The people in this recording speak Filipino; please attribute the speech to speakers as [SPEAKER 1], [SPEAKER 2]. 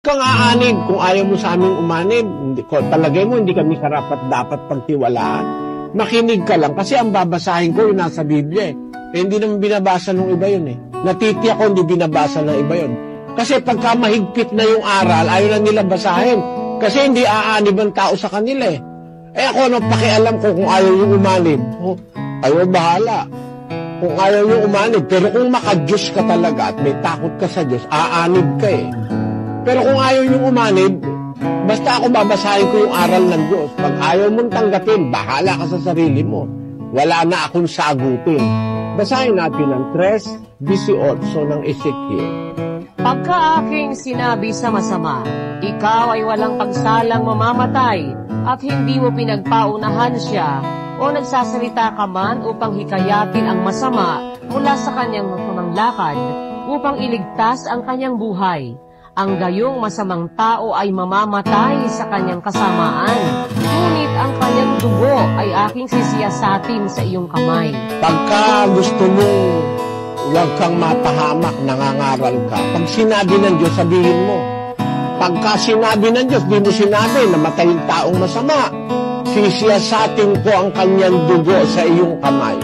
[SPEAKER 1] Kang aanib kung ayaw mo sa aming umanib. Palagay mo, hindi kami dapat pagtiwalaan. Makinig ka lang. Kasi ang babasahin ko, yung nasa Biblia eh. Hindi naman binabasa ng iba yun eh. Natitiyak ko, hindi binabasa ng iba yun. Kasi pagka mahigpit na yung aral, ayaw na nila basahin. Kasi hindi aanib ang tao sa kanila eh. Eh ako, ano pakialam ko kung ayaw yung umanib? Oh, ayaw bahala. Kung ayaw yung umanib. Pero kung maka-Diyos ka talaga at may takot ka sa Diyos, aanib ka eh. Pero kung ayaw yung umanib, basta ako babasahin ko yung aral ng Diyos. Pag ayaw mong tanggapin, bahala ka sa sarili mo. Wala na akong sagutin. Basahin natin ang 3:18 ng Ezekiel.
[SPEAKER 2] Pagka aking sinabi sa masama, ikaw ay walang pagsalang mamamatay, at hindi mo pinagpaunahan siya, o nagsasalita ka man upang hikayatin ang masama mula sa kanyang masamang lakad, upang iligtas ang kanyang buhay. Ang gayong masamang tao ay mamamatay sa kanyang kasamaan, ngunit ang kanyang dugo ay aking sisiyasatin sa iyong kamay.
[SPEAKER 1] Pagka gusto mo, huwag kang mapahamak, nangangaral ka. Pag sinabi ng Diyos, sabihin mo. Pagka sinabi ng Diyos, di mo sinabi, namatay yung taong masama. Sisiyasatin ko ang kanyang dugo sa iyong kamay.